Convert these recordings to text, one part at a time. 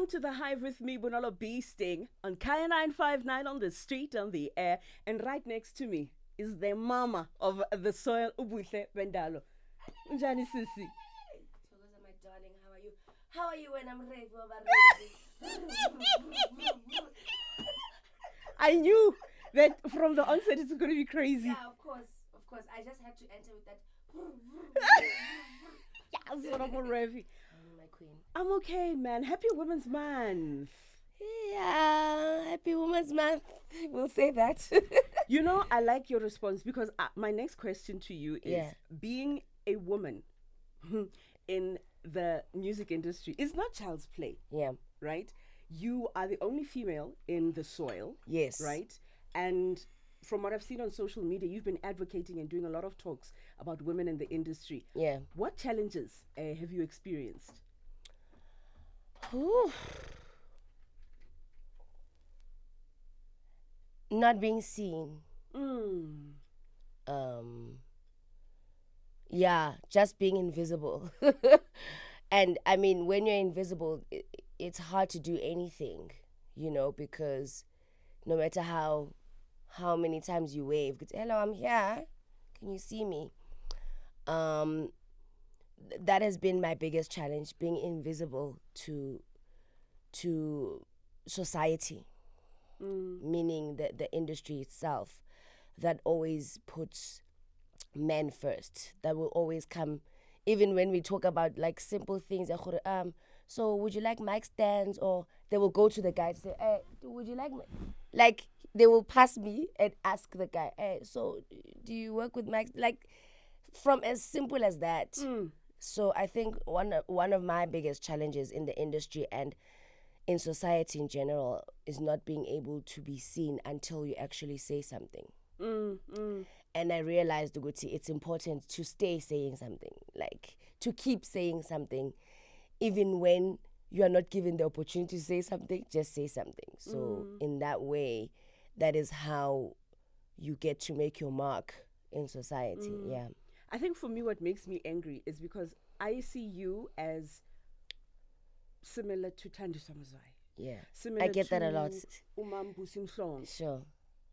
to The Hive with me, Bonolo B-Sting, on Kaya 959 on the street, on the air. And right next to me is the mama of the soil, Buhlebendalo. Unjani sisi? Thokoza, my darling, how are you? How are you when I'm ready? I knew that from the onset it's going to be crazy. Yeah, of course. I just had to enter with that. Yes, what about Revi? My queen. I'm okay, man. Happy Women's Month. Yeah, happy Women's Month. We'll say that. You know, I like your response because my next question to you is being a woman in the music industry is not child's play. Yeah. Right? You are the only female in the soil. Yes. Right? And from what I've seen on social media, you've been advocating and doing a lot of talks about women in the industry. Yeah. What challenges have you experienced? Ooh. Not being seen. Yeah, just being invisible. And I mean, when you're invisible, it's hard to do anything, you know, because no matter how many times you wave, hello, I'm here, can you see me? That has been my biggest challenge, being invisible to society, meaning the industry itself, that always puts men first, that will always come, even when we talk about like simple things, so would you like mic stands? Or they will go to the guy to say, hey, would you like they will pass me and ask the guy, hey, so do you work with mics? Like, from as simple as that. So I think one of my biggest challenges in the industry and in society in general is not being able to be seen until you actually say something. And I realized, Uguti, it's important to stay saying something, like to keep saying something, even when you are not given the opportunity to say something, just say something. So in that way, that is how you get to make your mark in society. Yeah. I think for me, what makes me angry is because I see you as similar to Thandi Samazwai. Yeah. Similar I get that a lot. Umam Busimhlong. Sure.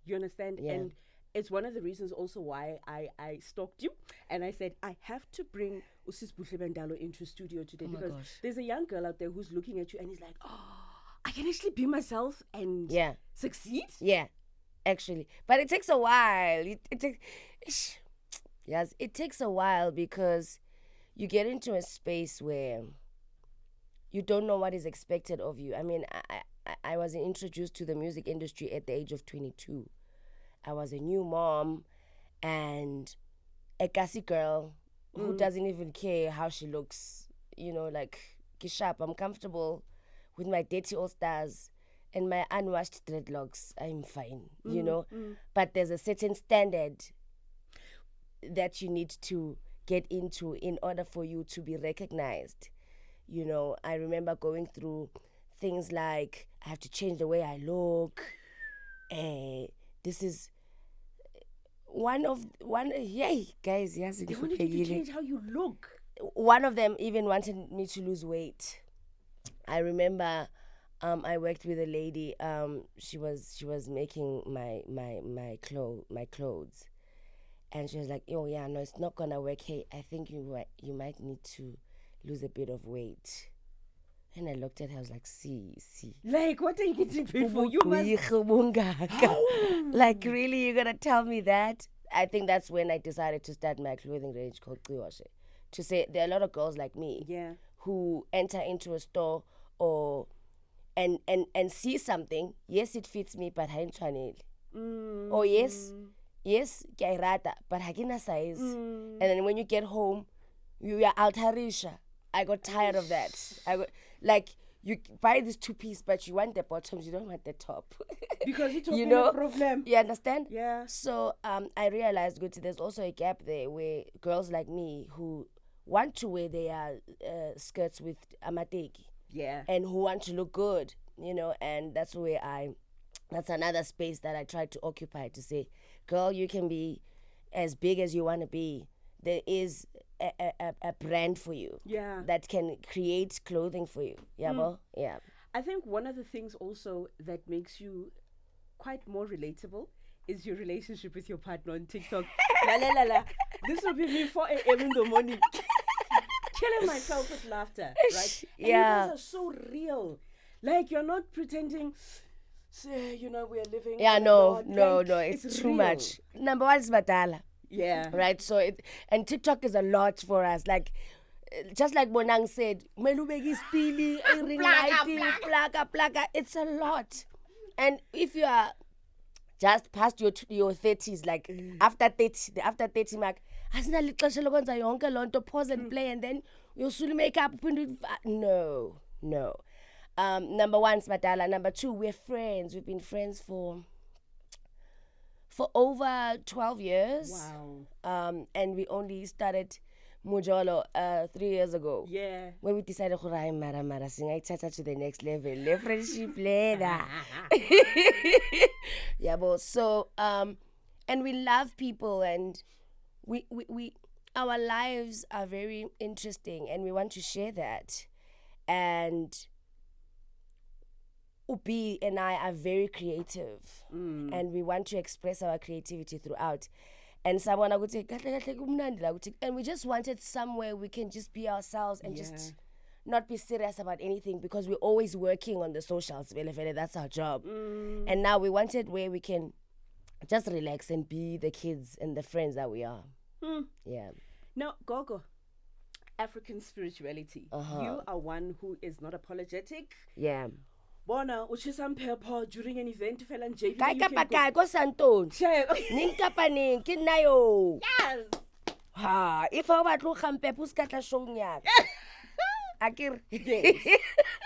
You understand? Yeah. And it's one of the reasons also why I stalked you. And I said, I have to bring Usis Buhlebendalo into studio today because there's a young girl out there who's looking at you and is like, oh, I can actually be myself and succeed? Yeah, actually. But it takes a while. It takes a while because you get into a space where you don't know what is expected of you. I mean, I was introduced to the music industry at the age of 22. I was a new mom and a gassy girl who doesn't even care how she looks. You know, like, Kishap, I'm comfortable with my dirty old stars and my unwashed dreadlocks. I'm fine, you know. But there's a certain standard that you need to get into in order for you to be recognized. You know, I remember going through things like, I have to change the way I look. This is yay, guys, yes. They wanted you to change how you look. One of them even wanted me to lose weight. I remember I worked with a lady, she was making my clothes. And she was like, oh yeah, no, it's not gonna work. Hey, I think you might need to lose a bit of weight. And I looked at her, I was like, see. Like, what are you getting paid for? You must... Like, really, you're gonna tell me that? I think that's when I decided to start my clothing range called Qiwashe. To say there are a lot of girls like me who enter into a store and see something. Yes, it fits me, but I ain't Oh yes, kairata, but hakina size. And then when you get home, you are altarisha. I got tired of that. You buy this 2-piece, but you want the bottoms, you don't want the top. Because you told me no problem. You understand? Yeah. So I realized, there's also a gap there where girls like me who want to wear their skirts with amateki. Yeah. And who want to look good, you know, and that's another space that I try to occupy, to say, girl, you can be as big as you want to be. There is a brand for you that can create clothing for you. Yeah. I think one of the things also that makes you quite more relatable is your relationship with your partner on TikTok. La la la la. This will be me 4 a.m. in the morning, killing myself with laughter, right? And you guys are so real. Like, you're not pretending, say, you know, we're living. Yeah, no, it's too real. much. Number one is Badala. Yeah. Right, so and TikTok is a lot for us. Like, just like Bonang said, melubeki stili, ring lighting, plaka. It's a lot. And if you are just past your 30s, like after 30 mark, asina lixesha lokwenza yonke lonto, pause and play, and then you soon make up. No. Number one, Smadala. Number two, we're friends. We've been friends for over 12 years. Wow. And we only started Mujolo 3 years ago. Yeah. When we decided mara singayithatha to the next level. Le friendship later. Yeah, but so and we love people, and we our lives are very interesting, and we want to share that. And Ubi and I are very creative, and we want to express our creativity throughout. And someone I would say, and we just wanted somewhere we can just be ourselves and just not be serious about anything, because we're always working on the socials. That's our job. And now we wanted where we can just relax and be the kids and the friends that we are. Yeah. Now, Gogo, African spirituality. You are one who is not apologetic. Yeah. Bona, uchisampepho during an event, fella and JP. Kai go Santon. Ninkapaning, kinayo. Yes. Ha, if I were to come pepus kata shonya. Akir. Yes.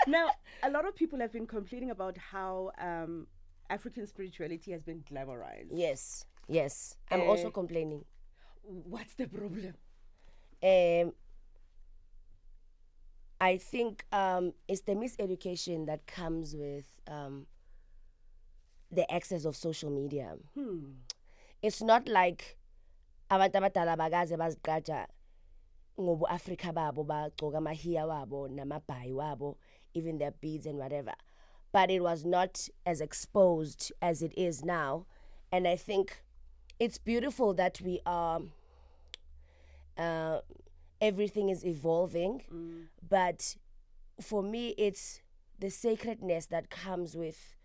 Now, a lot of people have been complaining about how African spirituality has been glamorized. Yes. I'm also complaining. What's the problem? I think it's the miseducation that comes with the access of social media. It's not like abantu abadala bakaze bazigqaja ngobu Africa babo bagcoka amahiya wabo namabhayi wabo, even their beads and whatever. But it was not as exposed as it is now. And I think it's beautiful that we are everything is evolving, but for me it's the sacredness that comes with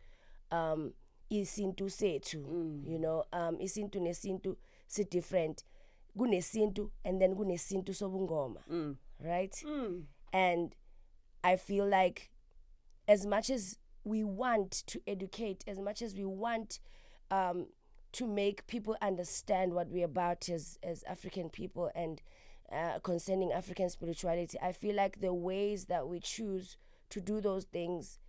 isintu sethu. You know, isintu nesintu si different. Kunesintu and then kunesintu sobungoma, right? And I feel like as much as we want to educate, as much as we want to make people understand what we're about as African people and concerning African spirituality, I feel like the ways that we choose to do those things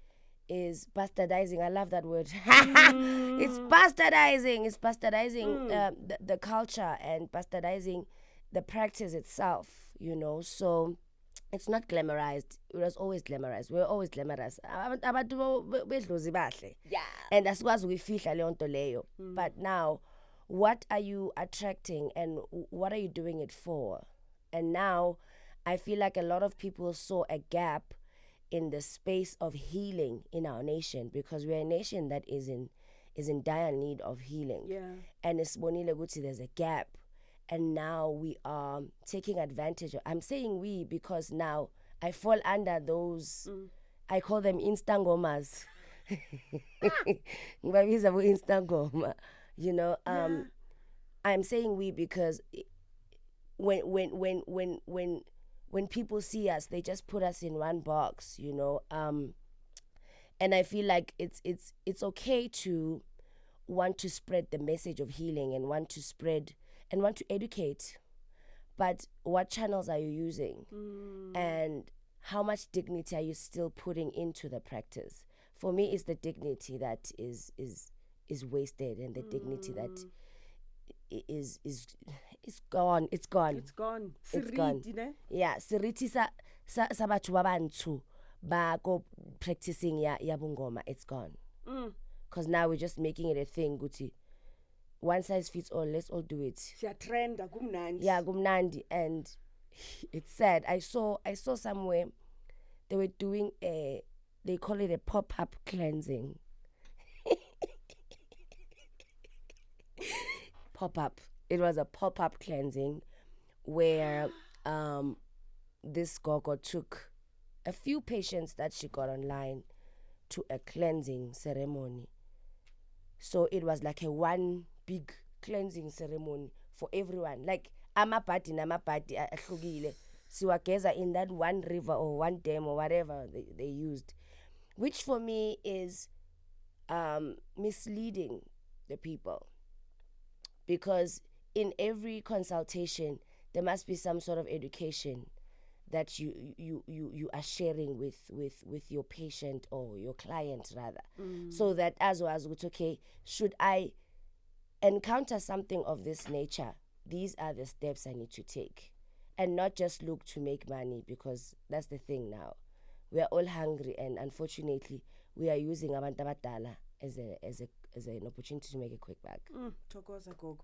is bastardizing. I love that word. It's bastardizing. It's bastardizing the culture and bastardizing the practice itself, you know. So it's not glamorized. It was always glamorized. We're always glamorized. Yeah. And that's what we feel leyo. But now, what are you attracting and what are you doing it for? And now I feel like a lot of people saw a gap in the space of healing in our nation, because we're a nation that is in dire need of healing. Yeah. And it's bonile guti, there's a gap. And now we are taking advantage of, I'm saying we because now I fall under those, I call them instangomas. You know, I'm saying we because when people see us, they just put us in one box, you know. And I feel like it's okay to want to spread the message of healing and want to spread and want to educate, but what channels are you using, and how much dignity are you still putting into the practice? For me, it's the dignity that is wasted, and the dignity that is gone. It's gone. It's gone. It's gone. Yeah, seriti sa batho ba bantu ba go practicing ya bungoma. It's gone. Because now we're just making it a thing, Guti. One size fits all. Let's all do it. Trend, gumnandi. Yeah, gumnandi. And it's sad. I saw somewhere they were doing a they call it a pop-up cleansing. Pop-up. It was a pop-up cleansing where this gogo took a few patients that she got online to a cleansing ceremony. So it was like a one big cleansing ceremony for everyone. Like amapati ahlukile. Siwageza in that one river or one dam or whatever they used, which for me is misleading the people, because in every consultation there must be some sort of education that you are sharing with your patient or your client rather, so that as well as okay, should I encounter something of this nature, these are the steps I need to take, and not just look to make money, because that's the thing now. We are all hungry, and unfortunately we are using abantu abadala as an opportunity to make a quick buck. Thokoza gogo.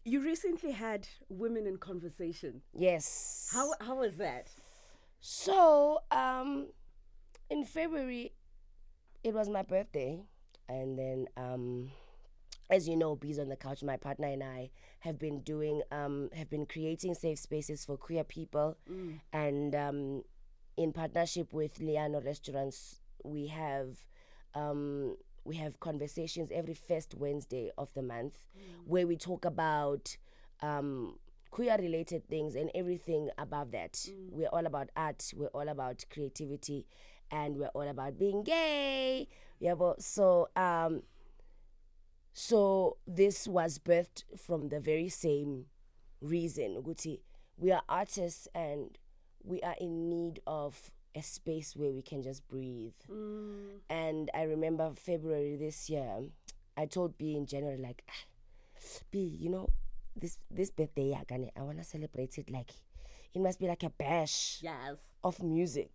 You recently had Women in Conversation. Yes. How was that? So, in February, it was my birthday, and then, as you know, Bees on the Couch, my partner and I have been creating safe spaces for queer people, and in partnership with Liano Restaurants, we have conversations every first Wednesday of the month, where we talk about queer-related things and everything above that. We're all about art, we're all about creativity, and we're all about being gay. Yeah, but so this was birthed from the very same reason. Guti, we are artists and we are in need of a space where we can just breathe. And I remember February this year, I told B in January, like, B, you know, this birthday, I want to celebrate it like, it must be like a bash of music.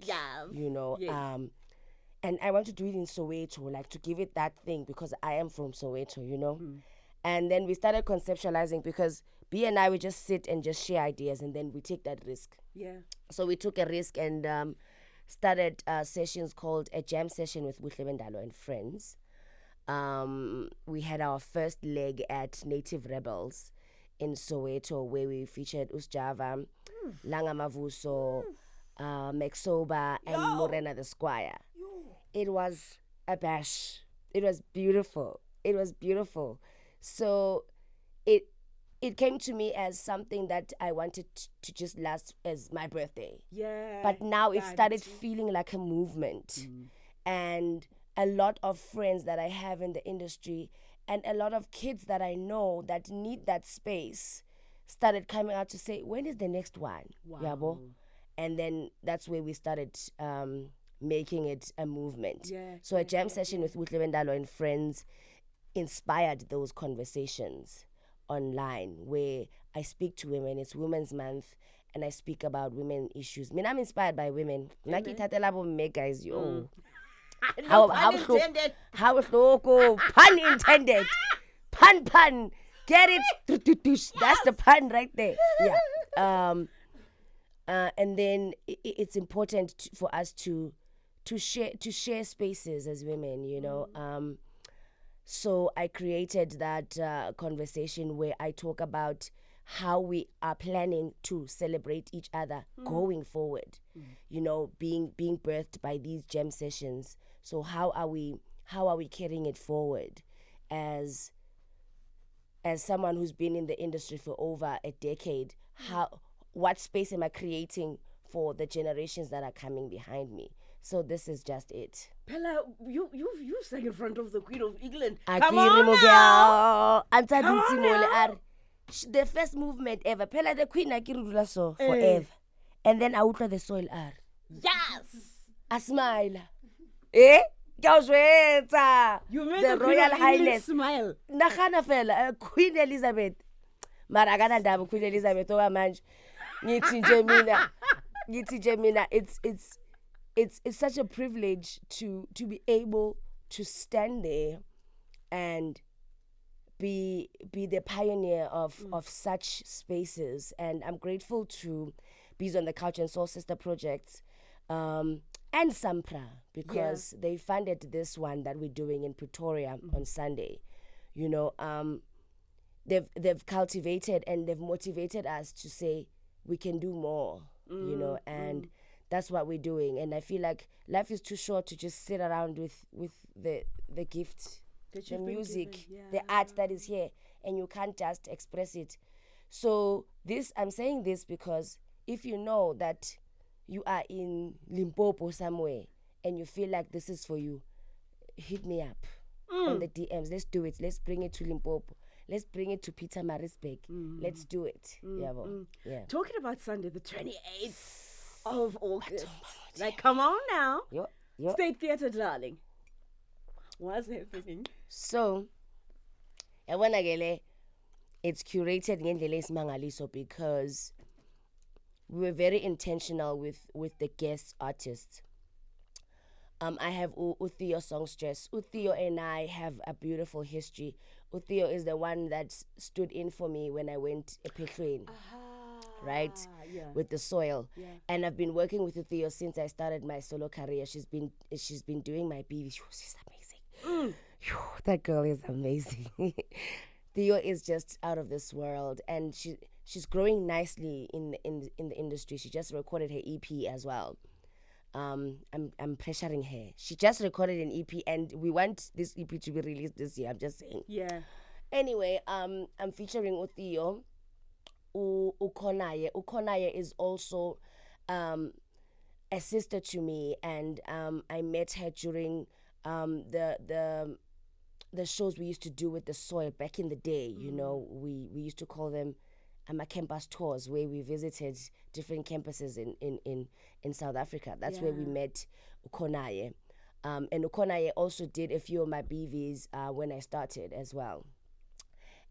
You know, and I want to do it in Soweto, like to give it that thing, because I am from Soweto, you know. And then we started conceptualizing, because B and I would just sit and just share ideas, and then we take that risk. So we took a risk and started sessions called a jam session with Buhlebendalo and friends. We had our first leg at Native Rebels in Soweto, where we featured Usjava, Langa Mavuso, Mexoba, and Morena the Squire. It was a bash. It was beautiful. So it came to me as something that I wanted to just last as my birthday. But now it started feeling like a movement. And a lot of friends that I have in the industry and a lot of kids that I know that need that space started coming out to say, when is the next one? Yabo? And then that's where we started making it a movement. So a jam session with Buhlebendalo and friends inspired those conversations online, where I speak to women. It's Women's Month, and I speak about women issues. I mean, I'm inspired by women. Guys, yo. How intended. How pun intended. Pun. Get it? That's the pun right there. And then it's important for us to share spaces as women, you know. So I created that conversation where I talk about how we are planning to celebrate each other going forward, you know, being birthed by these jam sessions. So how are we carrying it forward as someone who's been in the industry for over a decade? What space am I creating for the generations that are coming behind me? So this is just it. Pella, you sang in front of the Queen of England. Come on now. The first movement ever. Pella, the Queen akirudula so forever. And then I would the soil are. Yes. A smile. Eh? You made the Royal Highness smile. Nakana fella, Queen Elizabeth. Maragana dam Queen Elizabeth over manj. Niti Gemina. It's such a privilege to be able to stand there and be the pioneer of such spaces. And I'm grateful to Bees on the Couch and Soul Sister Projects, and Sampra, because they funded this one that we're doing in Pretoria on Sunday. You know, they've cultivated and they've motivated us to say we can do more, you know, and that's what we're doing. And I feel like life is too short to just sit around with the gift, the music, the art that is here, and you can't just express it. So I'm saying this because if you know that you are in Limpopo somewhere and you feel like this is for you, hit me up on the DMs. Let's do it. Let's bring it to Limpopo. Let's bring it to Peter Marisburg. Let's do it. Yeah. Talking about Sunday, the 28th of August. Like, come on now. Yep. State Theatre, darling. What's happening? So, it's curated ngendlela esimangaliso because we were very intentional with the guest artists. I have Uthio Songstress. Uthio and I have a beautiful history. Uthio is the one that stood in for me when I went Epichlane, right? Yeah. With the soil. Yeah. And I've been working with Uthio since I started my solo career. She's been doing my BV. She's amazing. That girl is amazing. Theo is just out of this world, and she's growing nicely in the industry. She just recorded her EP as well. I'm pressuring her. She just recorded an EP, and we want this EP to be released this year. I'm just saying. Yeah. Anyway, I'm featuring Uthio, Ukonaye. Ukonaye is also a sister to me, and I met her during the shows we used to do with the soil back in the day. You know, we used to call them campus tours, where we visited different campuses in South Africa. That's where we met Ukonaye. And Ukonaye also did a few of my BVs when I started as well.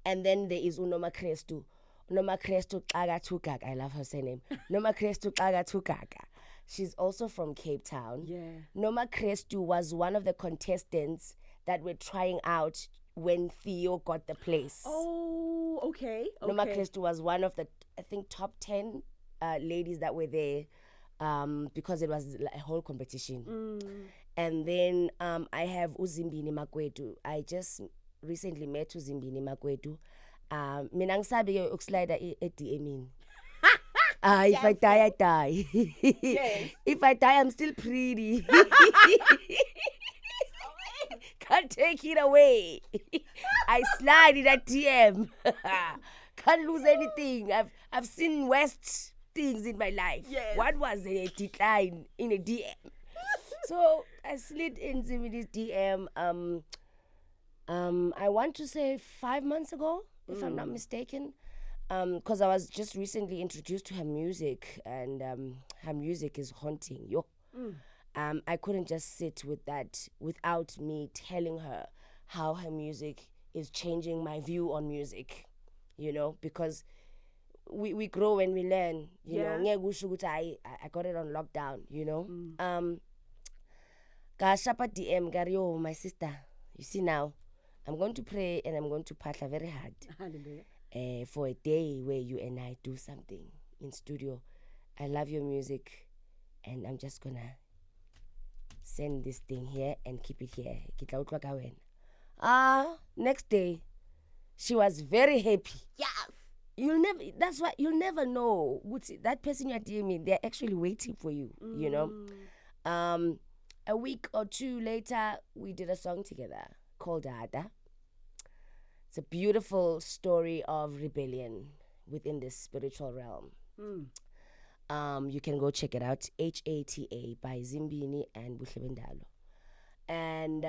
And then there is Unoma Krestu. Noma Krestu Kaga Tukaka. I love her surname. Noma Krestu Kaga Tukaka. She's also from Cape Town. Yeah. Noma Krestu was one of the contestants that were trying out when Theo got the place. Oh, okay. Noma Krestu was one of the, I think, top 10 ladies that were there because it was a whole competition. And then I have Uzimbini Makwetu. I just recently met Uzimbini Makwetu. Mina ngisabe ukuslida e-DM. If I die, I die. Yes. If I die, I'm still pretty. Can't take it away. I slide in that DM. Can't lose anything. I've seen worst things in my life. Yes. What was a decline in a DM? So I slid in Zimidi's DM. I want to say 5 months ago, if I'm not mistaken. Because I was just recently introduced to her music, and her music is haunting. I couldn't just sit with that without me telling her how her music is changing my view on music, you know, because we grow and we learn, you know. I got it on lockdown, you know. Gashapa DM Gario, my sister, you see now, I'm going to pray and I'm going to partner very hard. For a day where you and I do something in studio. I love your music, and I'm just gonna send this thing here and keep it here. Next day, she was very happy. Yes. You'll never know. That person you're DMing, they're actually waiting for you, you know. A week or two later, we did a song together called Ada. It's a beautiful story of rebellion within this spiritual realm. You can go check it out. HATA by Zimbini and Buhlebendalo. And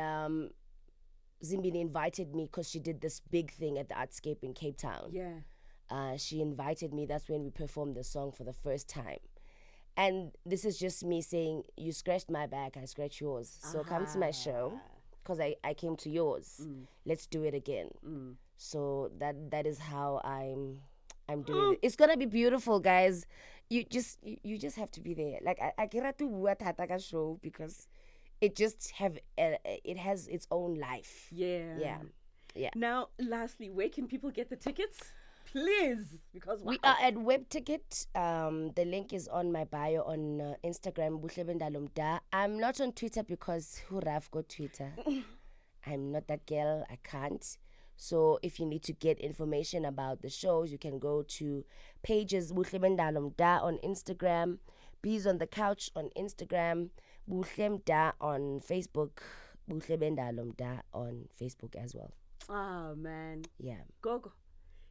Zimbini invited me because she did this big thing at the Artscape in Cape Town. Yeah. She invited me. That's when we performed the song for the first time. And this is just me saying, you scratched my back, I scratched yours. So come to my show. Because I came to yours. Let's do it again. So that is how I'm doing it. It's gonna be beautiful, guys. You just have to be there. Like I get to bua thata ka show because it has its own life. Yeah. Now, lastly, where can people get the tickets? please, because we are at Web Ticket. The link is on my bio on Instagram, Buhlebendalo. I'm not on Twitter because who Raf got Twitter. I'm not that girl. I can't. So if you need to get information about the shows, you can go to pages Buhlebendalo on Instagram, Bees on the Couch on Instagram, Buhlem on Facebook, Buhlebendalo on Facebook as well. Oh, man. Yeah. Gogo.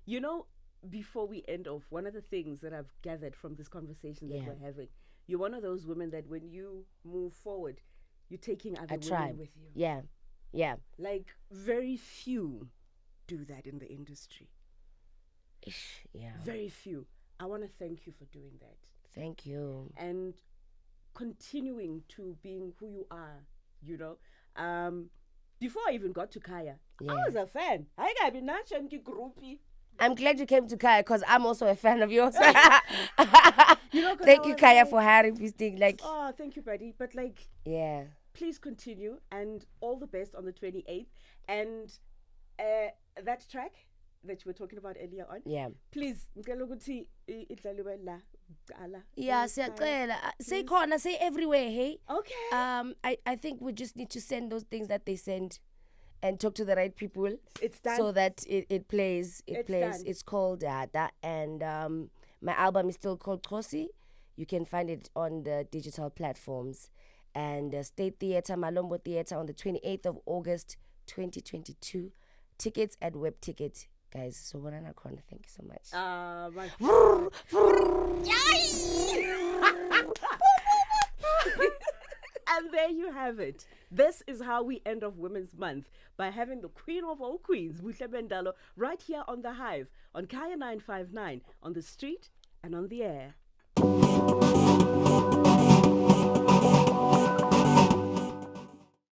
You know, before we end off, one of the things that I've gathered from this conversation that we're having, you're one of those women that when you move forward, you're taking other women with you. Yeah. Yeah. Like, very few do that in the industry. Yeah. Very few. I want to thank you for doing that. Thank you. And continuing to being who you are, you know. Before I even got to Kaya, I was a fan. I'm glad you came to Kaya because I'm also a fan of yours. You know, thank you, Kaya, for hiring B-Sting. Like, oh, thank you, buddy. But like, yeah, please continue and all the best on the 28th. And that track that you were talking about earlier on, please, yeah, say everywhere, hey. Okay. I think we just need to send those things that they send and talk to the right people. It's done. So that it plays. It's plays. Done. It's called that. And my album is still called Kosi. You can find it on the digital platforms. And State Theatre, Malombo Theatre on the 28th of August, 2022. Tickets at Web Ticket. Guys, so Wanana Corner, thank you so much. And there you have it. This is how we end off Women's Month, by having the queen of all queens, Buhlebendalo, right here on The Hive, on Kaya 959, on the street and on the air.